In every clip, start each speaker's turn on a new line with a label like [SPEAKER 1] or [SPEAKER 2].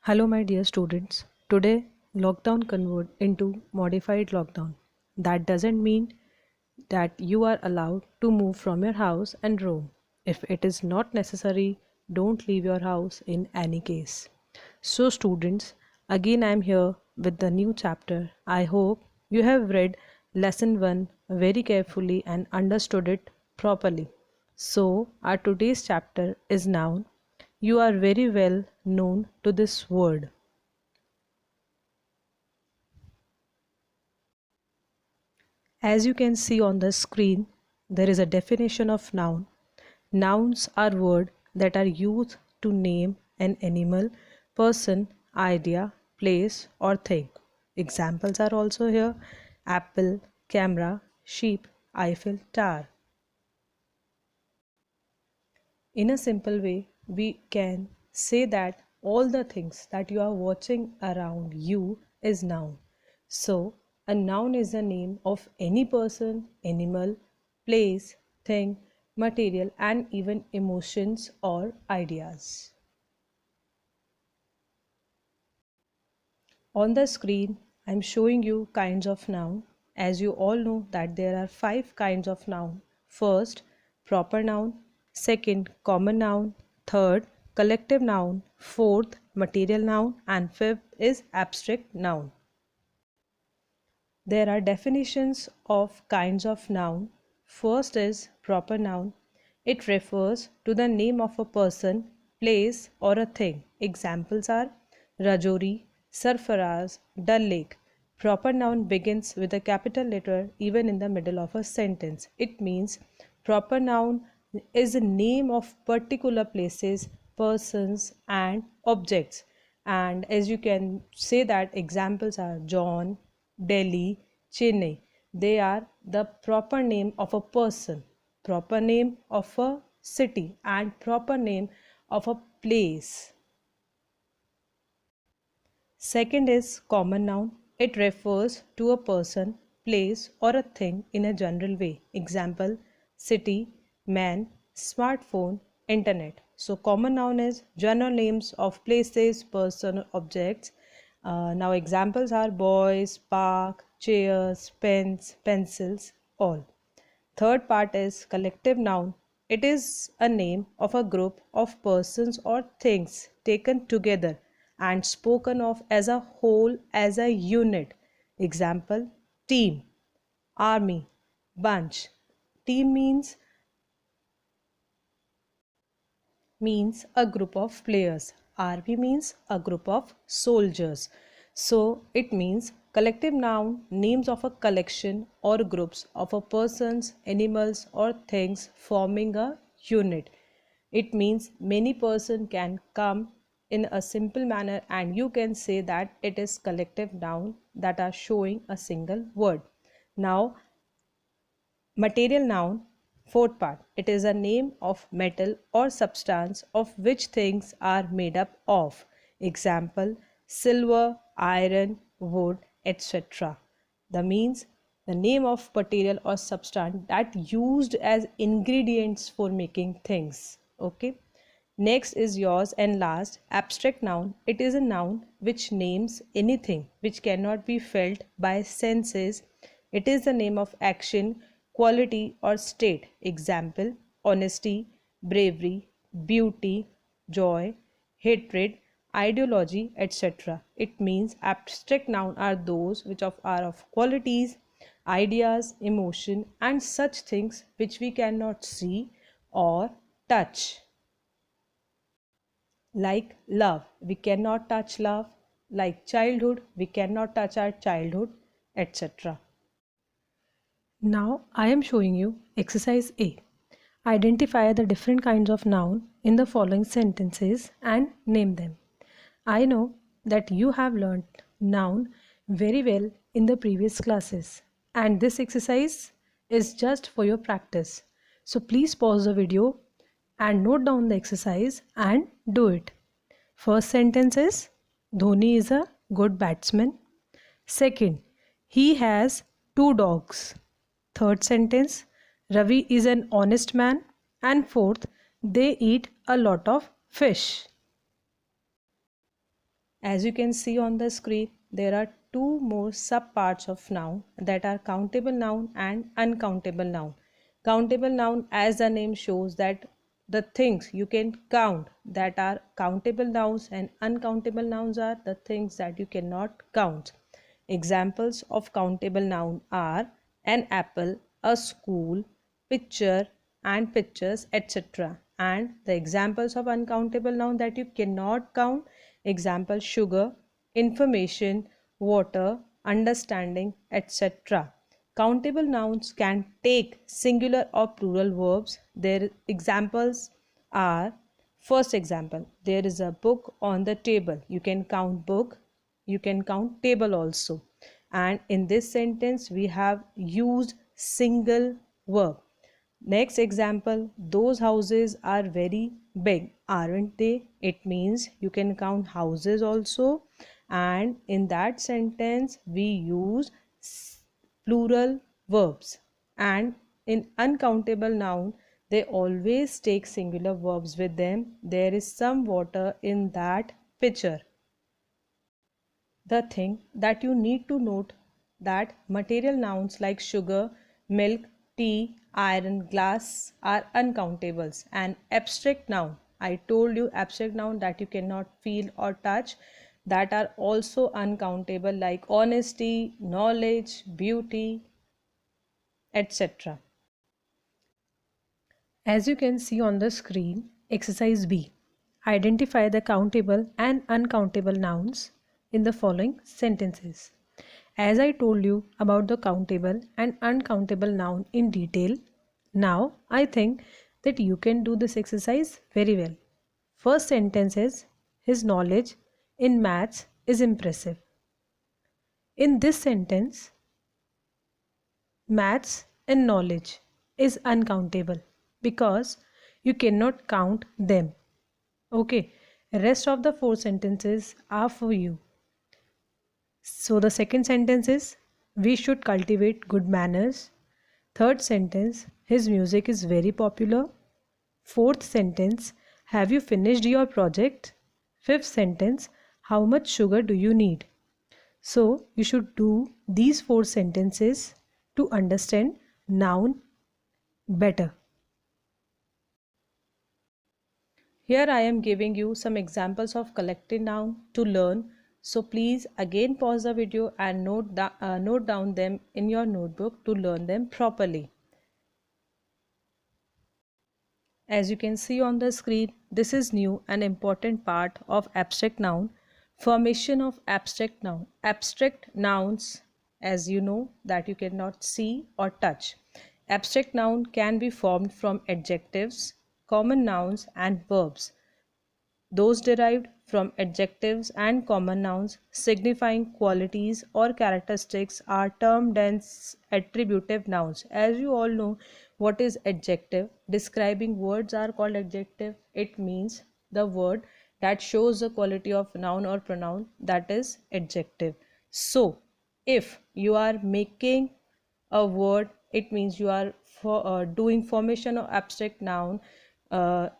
[SPEAKER 1] Hello, my dear students. Today, lockdown convert into modified lockdown. That doesn't mean that you are allowed to move from your house and roam. If it is not necessary, don't leave your house in any case. So, students, again I am here with the new chapter. I hope you have read lesson 1 very carefully and understood it properly. So, our today's chapter is noun. You are very well known to this word. As you can see on the screen, there is a definition of noun. Nouns are words that are used to name an animal, person, idea, place, or thing. Examples are also here: apple, camera, sheep, Eiffel Tower. In a simple way, we can say that all the things that you are watching around you is noun. So, a noun is a name of any person, animal, place, thing, material, and even emotions or ideas. On the screen, I am showing you kinds of noun. As you all know that there are 5 kinds of noun. First, proper noun. Second, common noun. Third, collective noun. Fourth, material noun. And fifth is abstract noun. There are definitions of kinds of noun. First is proper noun. It refers to the name of a person, place, or a thing. Examples are Rajouri, Sarfaraz, Dal Lake. Proper noun begins with a capital letter even in the middle of a sentence. It means proper noun is a name of particular places, persons, and objects. And as you can say that examples are John, Delhi, Chennai. They are the proper name of a person, proper name of a city, and proper name of a place. Second is common noun. It refers to a person, place, or a thing in a general way. Example: city, man, smartphone, internet. So, common noun is general names of places, person, objects. Now, examples are boys, park, chairs, pens, pencils, all. Third part is collective noun. It is a name of a group of persons or things taken together and spoken of as a whole, as a unit. Example: team, army, bunch. Team means a group of players. Army means a group of soldiers. So it means collective noun, names of a collection or groups of a persons, animals, or things forming a unit. It means many person can come in a simple manner and you can say that it is collective noun that are showing a single word. Now, material noun, fourth part. It is a name of metal or substance of which things are made up of. Example: silver, iron, wood, etc. The means the name of material or substance that used as ingredients for making things. Okay. Next is yours and last, abstract noun. It is a noun which names anything which cannot be felt by senses. It is the name of action, quality, or state. Example: honesty, bravery, beauty, joy, hatred, ideology, etc. It means abstract noun are those which are of qualities, ideas, emotion, and such things which we cannot see or touch. Like love, we cannot touch love. Like childhood, we cannot touch our childhood, etc. Now I am showing you exercise A. Identify the different kinds of noun in the following sentences and name them. I know that you have learnt noun very well in the previous classes, and this exercise is just for your practice. So please pause the video and note down the exercise and do it. First sentence is Dhoni is a good batsman. Second, he has 2 dogs. Third sentence, Ravi is an honest man. And fourth, they eat a lot of fish. As you can see on the screen, there are two more subparts of noun, that are countable noun and uncountable noun. Countable noun, as the name shows, that the things you can count, that are countable nouns, and uncountable nouns are the things that you cannot count. Examples of countable noun are an apple, a school, picture and pictures, etc. And the examples of uncountable noun that you cannot count, example sugar, information, water, understanding, etc. Countable nouns can take singular or plural verbs. Their examples are, first example, there is a book on the table. You can count book, you can count table also. And in this sentence we have used single verb. Next example, those houses are very big, aren't they? It means you can count houses also. And in that sentence we use plural verbs. And in uncountable noun, they always take singular verbs with them. There is some water in that pitcher. The thing that you need to note, that material nouns like sugar, milk, tea, iron, glass are uncountables. And abstract noun, I told you abstract noun that you cannot feel or touch, that are also uncountable, like honesty, knowledge, beauty, etc. As you can see on the screen, exercise B. Identify the countable and uncountable nouns in the following sentences. As I told you about the countable and uncountable noun in detail, now I think that you can do this exercise very well. First sentence is, his knowledge in maths is impressive. In this sentence, maths and knowledge is uncountable because you cannot count them. Okay, rest of the four sentences are for you. So the second sentence is, we should cultivate good manners. Third sentence, his music is very popular. Fourth sentence, have you finished your project? Fifth sentence, how much sugar do you need? So you should do these four sentences to understand noun better. Here I am giving you some examples of collective noun to learn. So please again pause the video and note down them in your notebook to learn them properly. As you can see on the screen, this is new and important part of abstract noun. Formation of abstract noun. Abstract nouns, as you know, that you cannot see or touch. Abstract noun can be formed from adjectives, common nouns and verbs. Those derived from adjectives and common nouns signifying qualities or characteristics are termed as attributive nouns. As you all know, what is adjective? Describing words are called adjective. It means the word that shows the quality of noun or pronoun, that is adjective. So, if you are making a word, it means you are doing formation of abstract noun.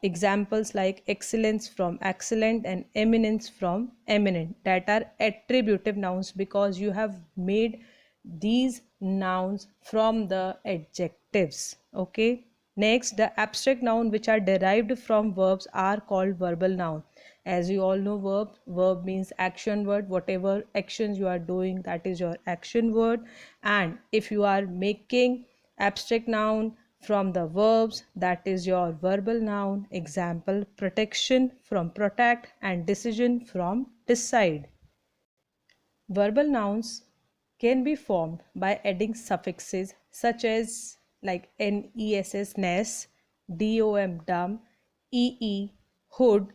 [SPEAKER 1] Examples like excellence from excellent and eminence from eminent, that are attributive nouns because you have made these nouns from the adjectives. Okay, next, the abstract noun which are derived from verbs are called verbal noun. As you all know, verb means action word. Whatever actions you are doing, that is your action word. And if you are making abstract noun from the verbs, that is your verbal noun. Example, protection from protect and decision from decide. Verbal nouns can be formed by adding suffixes such as like ness, ness, dom, dumb, ee, hood,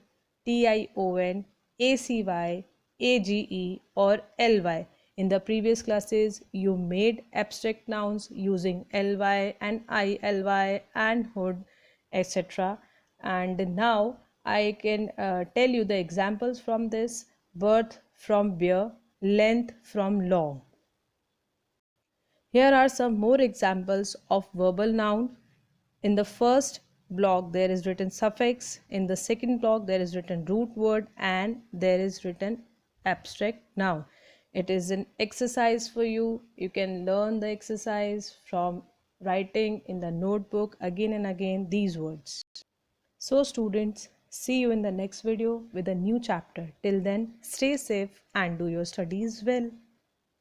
[SPEAKER 1] tion, acy, age, or ly. In the previous classes, you made abstract nouns using ly and ily and hood, etc. And now I can tell you the examples from this: birth from bear, length from long. Here are some more examples of verbal noun. In the first block there is written suffix, in the second block there is written root word, and there is written abstract noun. It is an exercise for you. You can learn the exercise from writing in the notebook again and again these words. So, students, see you in the next video with a new chapter. Till then, stay safe and do your studies well.